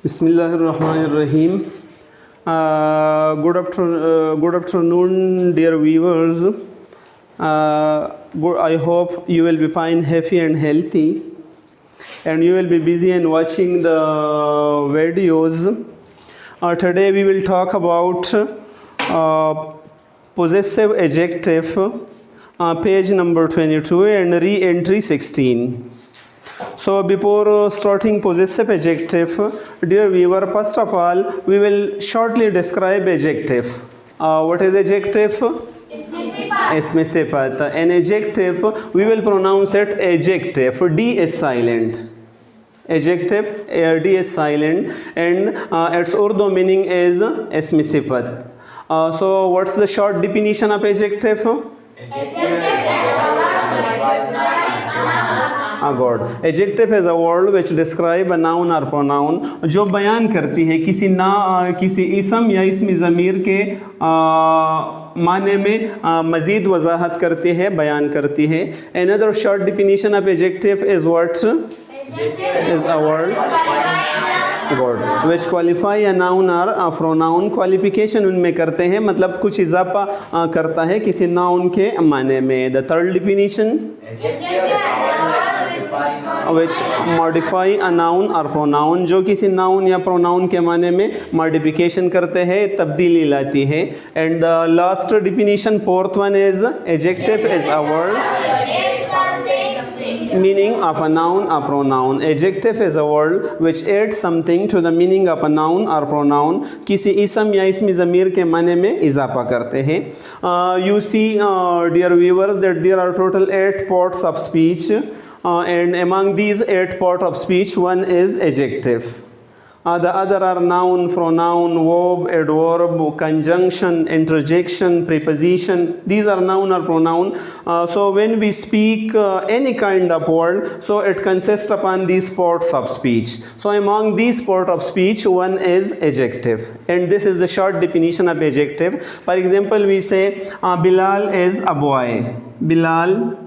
Bismillahirrahmanirrahim. Good afternoon, dear viewers. I hope you will be fine, happy, and healthy, and you will be busy and watching the videos. Today we will talk about possessive adjective, page number 22 and re-entry 16. So before starting possessive adjective, dear viewer, first of all we will shortly describe adjective. What is adjective? इसमें सिफत. An adjective we will pronounce it adjective. D is silent. Adjective D is silent, and its Urdu meaning is इसमें सिफत. So what's the short definition of adjective? God. Adjective is a word which describe a noun or pronoun जो बयान करती है किसी इसम या इसम ज़मीर के माने में मज़ीद वजाहत करती है, बयान करती है. Another short definition of adjective is what? Is a word God which qualify a noun or a pronoun. Qualification उनमें करते हैं, मतलब कुछ इजाफा करता है किसी नाउन के माने में. The third definition which modify a noun or pronoun, जो किसी नाउन या प्रोनाउन के माने में मॉडिफिकेशन करते हैं, तब्दीली लाती है. And the last definition, fourth one, is adjective is a word meaning of a noun or pronoun. Adjective is a word which adds something to the meaning of a noun or pronoun. किसी इसम या इसमी ज़मीर के माने में इजाफा करते हैं. You see, dear viewers, that there are total 8 parts of speech. And among these 8 parts of speech, one is adjective. The other are noun, pronoun, verb, adverb, conjunction, interjection, preposition. These are noun or pronoun. So when we speak any kind of word, so it consists upon these parts of speech. So among these parts of speech, one is adjective. And this is the short definition of adjective. For example, we say Bilal is a boy. Bilal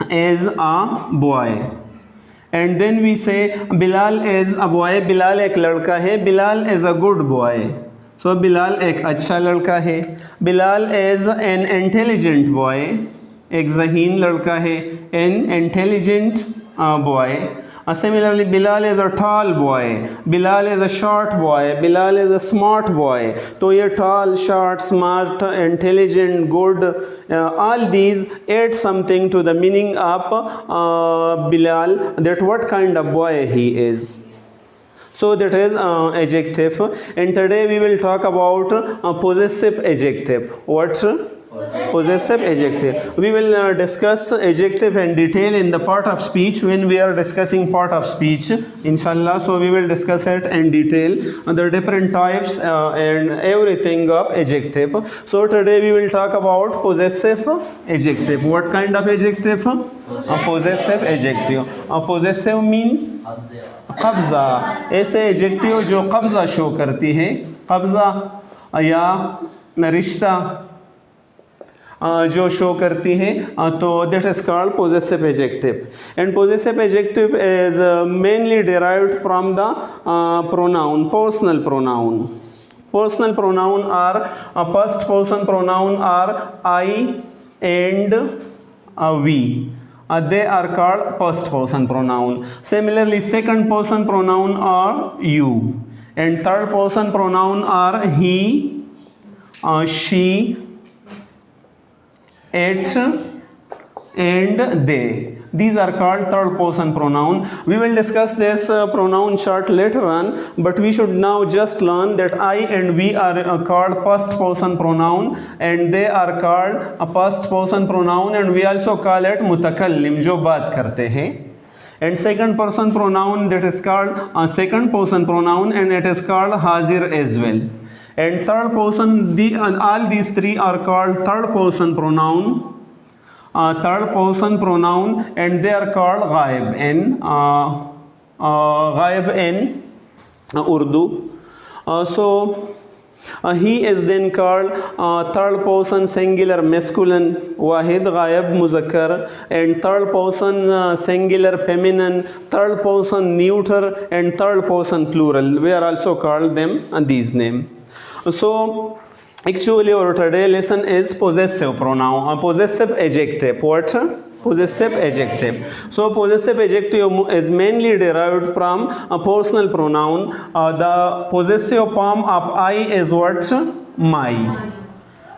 is a boy. And then we say Bilal is a boy. Bilal एक लड़का है. Bilal is a good boy. So Bilal एक अच्छा लड़का है. Bilal is an intelligent boy. एक ज़हीन लड़का है. An intelligent boy. Similarly, Bilal is a tall boy. Bilal is a short boy. Bilal is a smart boy. तो ये tall, short, smart, intelligent, good, all these add something to the meaning of Bilal, that what kind of boy he is. So that is adjective. And today we will talk about possessive adjective. What? Possessive adjective. We will discuss adjective in detail in the part of speech when we are discussing part of speech, inshallah. So we will discuss it in detail, the different types and everything of adjective. So today we will talk about possessive adjective. What kind of adjective? A possessive adjective. A possessive mean कब्ज़ा. ऐसे adjective जो कब्ज़ा show करती है, कब्ज़ा या रिश्ता जो शो करती है, तो that is called possessive adjective. And possessive adjective is mainly derived from the pronoun, personal pronoun. Personal pronoun are first person pronoun are I and we. They are called first person pronoun. Similarly, second person pronoun are you, and third person pronoun are he, she, it, and they. These are called third person pronoun. We will discuss this pronoun chart later on, but we should now just learn that I and we are called first person pronoun, and they are called a first person pronoun, and we also call it mutakallim, जो बात करते हैं. And second person pronoun, that is called a second person pronoun, and it is called hazir as well. And third person, all these three are called third person pronoun. Third person pronoun, and they are called ghaib in Urdu. So He is then called third person singular masculine, wahid ghaib muzakkar, and third person singular feminine, third person neuter, and third person plural. We are also called them these names. So actually our today lesson is possessive pronoun, possessive adjective. What? Possessive adjective. So possessive adjective is mainly derived from a personal pronoun. The possessive form of I is what? My.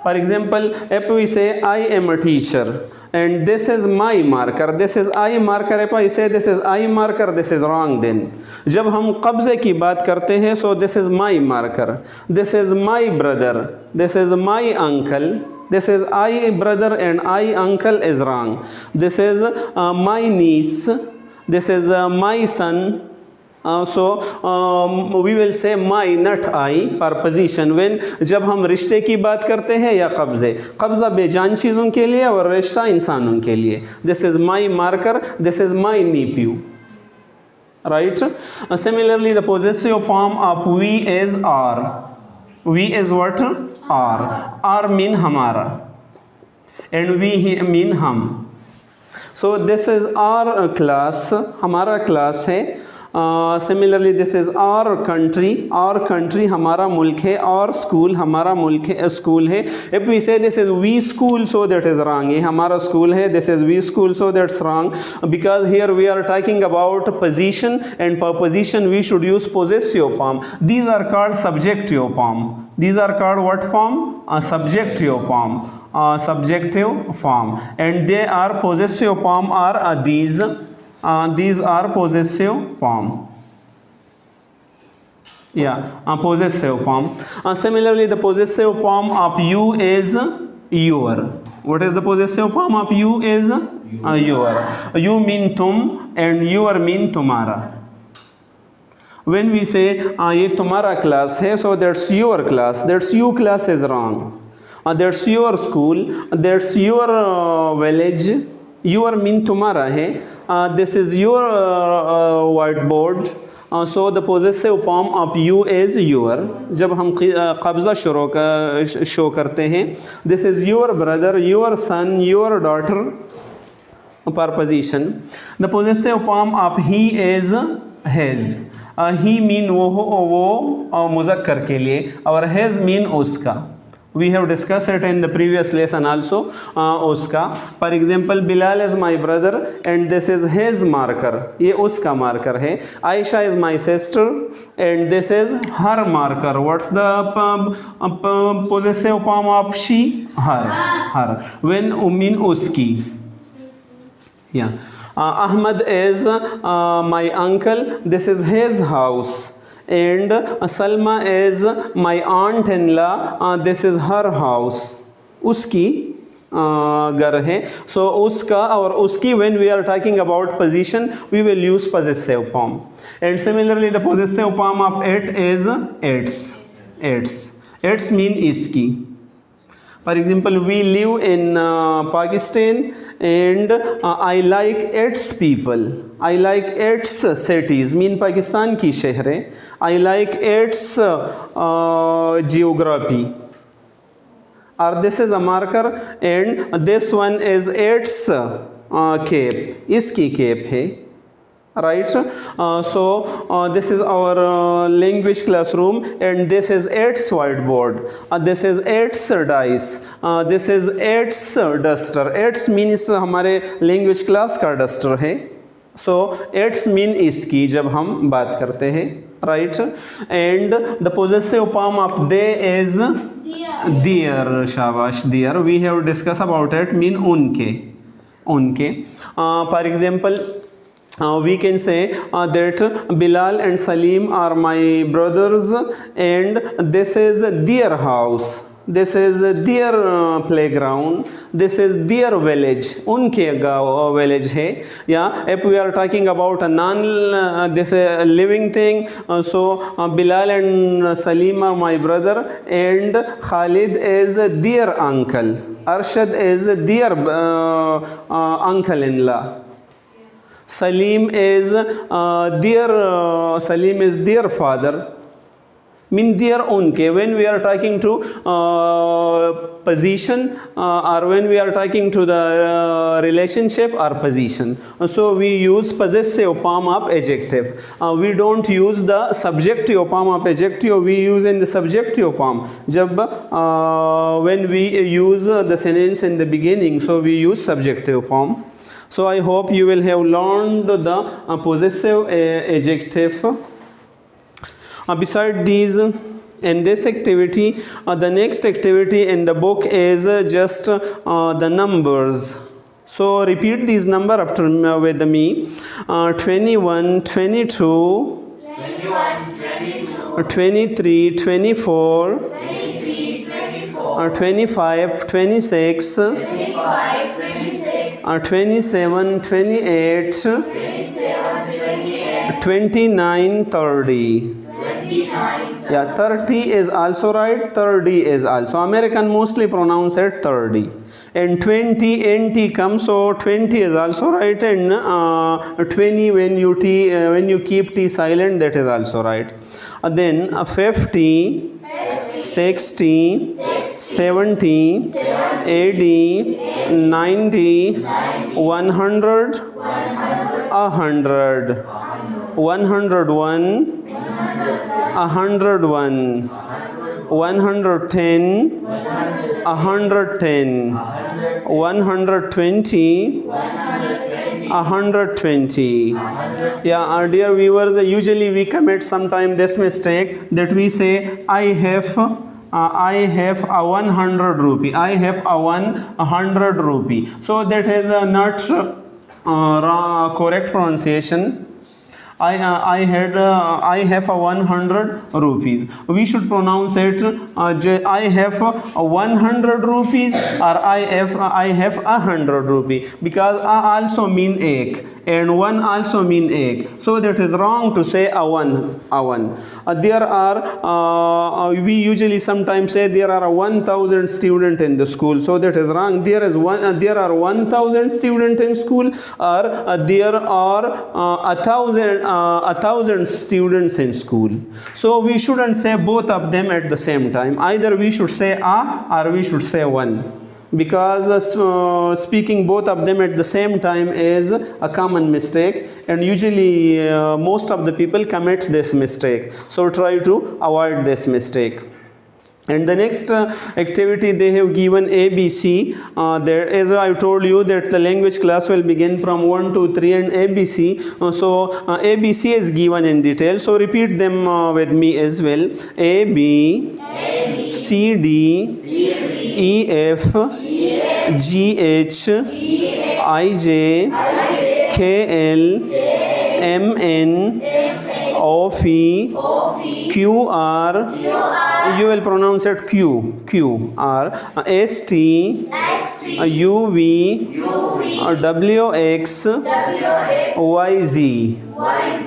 For example, if we say I am a teacher and this is my marker, this is I marker, if I say this is I marker, this is wrong then. जब हम कब्ज़े की बात करते हैं, so this is my marker, this is my brother, this is my uncle, this is I brother and I uncle is wrong. This is my niece, this is my son. So we will say my, not I, for position. When जब हम रिश्ते की बात करते हैं या कब्ज़े, कब्ज़ा बेजान चीज़ों के लिए और रिश्ता इंसानों के लिए. This is my marker, this is my nephew. Right? Similarly, the possessive form of we is are. We is what? Are. Are mean हमारा, and we mean हम. So this is our class, हमारा class है. Similarly, this is our country. Our country हमारा मुल्क है. Our school हमारा मुल्क है, स्कूल है. If we say this is we school, so that is wrong. ये हमारा स्कूल है. This is we school, so that's wrong. Because here we are talking about position, and for position we should use possessive form. These are called subjective form. These are called what form? A subjective form. Subjective form. And they are possessive form are these. These are possessive form. Yeah, possessive form. Similarly, the possessive form of you is your. What is the possessive form of you is your. You mean tum and your mean तुम्हारा. When we say ये तुम्हारा class है, so that's your class. That's you class is wrong. That's your school. That's your village. Your mean तुम्हारा है. This is your whiteboard. So the possessive form of you is your. जब हम कब्ज़ा show करते हैं, this is your brother, your son, your daughter. Per position. The possessive form of he is his. He mean वो मुज़क्कर के लिए, और his mean उसका. We have discussed it in the previous lesson also. उसका. For example, Bilal is my brother and this is his marker. ये उसका marker है. Aisha is my sister and this is her marker. What's the possessive form of she? Her. Her. When mean उसकी. Yeah. Ahmad is my uncle. This is his house. And Salma is my aunt-in-law. This is her house. उसकी घर है. So उसका और उसकी, when we are talking about position, we will use possessive form. And similarly, the possessive form of it is its. Its. Its mean इसकी. For example, we live in Pakistan and I like its people. I like its cities. mean Pakistan की शहरें. I like its geography. Or this is a marker and this one is its cape. इसकी cape है. Right? So this is our language classroom and this is its whiteboard. This is its dice. This is its duster. Its means हमारे language class का duster है. So its mean इसकी जब हम बात करते हैं. Right? And the possessive form of they is their. शाबाश, their. We have discussed about it. Mean उनके. उनके. For example, we can say that Bilal and Salim are my brothers and this is their house. This is their playground. This is their village. उनके गाँव village है. Yeah, if we are talking about a this living thing, so Bilal and Salim are my brother and Khalid is their uncle. Arshad is their uncle-in-law. Salim is their father. mean their उनके. When we are talking to position or when we are talking to the relationship or position, so we use possessive form of adjective. We don't use the subjective form of adjective, we use in the subjective form. जब when we use the sentence in the beginning, so we use subjective form. So I hope you will have learned the possessive adjective. Beside these, in this activity, the next activity in the book is just the numbers. So repeat these numbers after with me. 21, 22, 23, 24, 25, 26, 27, 28, 29, 30. Yeah, 30 is also right, 30 is also. American mostly pronounce it 30. And 20, NT comes, so 20 is also right, and 20 when you keep T silent, that is also right. Then 50, 60, 70, 80, 90, 100, 100, 101, 101, 110, 110, 120, 120. Yeah, dear viewers, usually we commit sometime this mistake that we say I have a 100 rupee. I have a 100 rupee. So that is not correct pronunciation. I have a 100 rupees. We should pronounce it I have a 100 rupees or I have 100 rupees, because a also mean ek and one also mean ek. So that is wrong to say a one. There are we usually sometimes say there are 1,000 students in the school. So that is wrong. There are 1,000 students in school, or there are 1,000 students in school. So we shouldn't say both of them at the same time. Either we should say a or we should say one, because speaking both of them at the same time is a common mistake, and usually most of the people commit this mistake. So try to avoid this mistake. And the next activity, they have given ABC. There, as I told you, that the language class will begin from 1, 2, 3 and ABC. So ABC is given in detail. So repeat them with me as well. A, B, C, D, E, F, G, H, I, J, K, L, M, N, O, P, Q, R, you will pronounce it Q, R, S, T, U, V, W, X, Y, Z.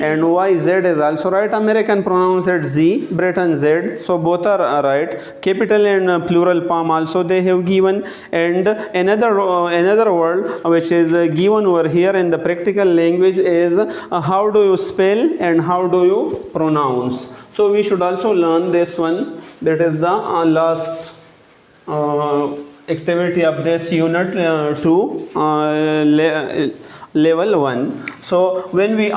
And YZ is also right. American pronounce it Z, Britain Z. So both are right. Capital and plural form also they have given. And another word which is given over here in the practical language is how do you spell and how do you pronounce. So we should also learn this one. That is the last activity of this unit 2, level 1. So when we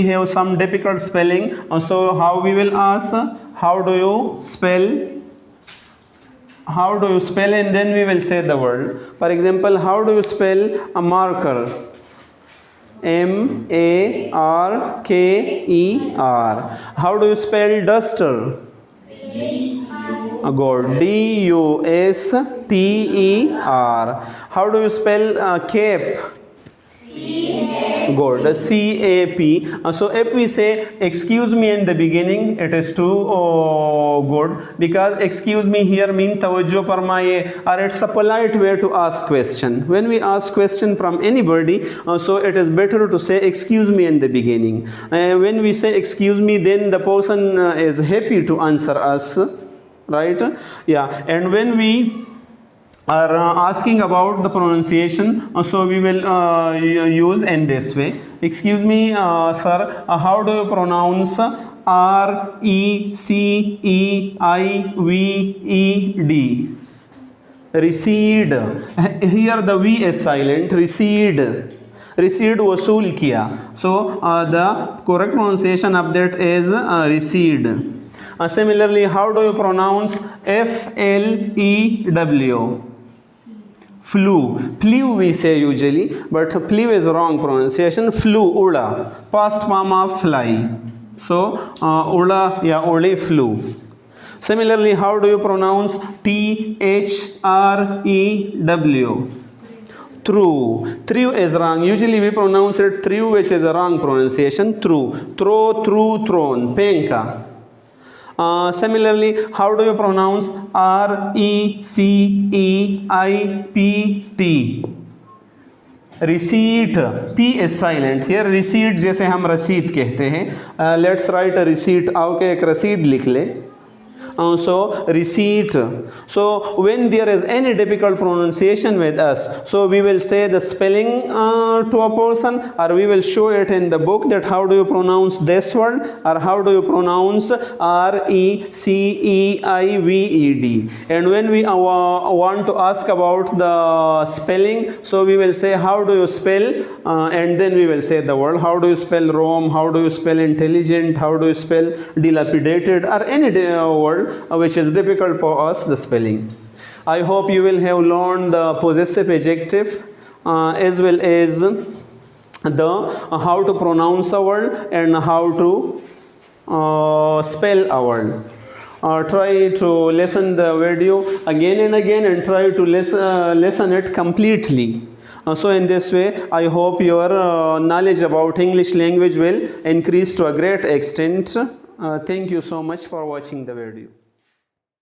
have some difficult spelling, so how we will ask, how do you spell, and then we will say the word. For example, how do you spell a marker? M-A-R-K-E-R. How do you spell duster? Good. D-U-S-T-E-R. How do you spell cape? Good. C-A-P. So if we say excuse me in the beginning, it is too good, because excuse me here means tawajjuh farmaye, or it's a polite way to ask question. When we ask question from anybody, so it is better to say excuse me in the beginning. When we say excuse me, then the person is happy to answer us, right? Yeah. And when we are asking about the pronunciation, so we will use in this way. Excuse me, sir, how do you pronounce R-E-C-E-I-V-E-D. Recede. Here the V is silent. Recede. Recede वसूल किया. So the correct pronunciation of that is recede. Similarly, how do you pronounce F-L-E-W? Flew. Flew we say usually, but flew is wrong pronunciation. Flew, uda. Past form of fly. So uda ya uli flew. Similarly, how do you pronounce T-H-R-E-W? True. True is wrong. Usually we pronounce it true, which is a wrong pronunciation. True. Throw, through, thrown. Penka. Similarly, how do you pronounce R-E-C-E-I-P-T? Receipt. P is silent. Here receipt जैसे हम रसीद कहते हैं. Let's write a receipt. आओ के एक रसीद लिख ले. So receipt. So when there is any difficult pronunciation with us, so we will say the spelling to a person, or we will show it in the book that how do you pronounce this word, or how do you pronounce R-E-C-E-I-V-E-D. And when we want to ask about the spelling, so we will say how do you spell, and then we will say the word. How do you spell Rome? How do you spell intelligent? How do you spell dilapidated, or any word which is difficult for us, the spelling. I hope you will have learned the possessive adjective as well as the how to pronounce a word and how to spell a word. Try to listen the video again and again and try to listen it completely. So in this way, I hope your knowledge about English language will increase to a great extent. Thank you so much for watching the video.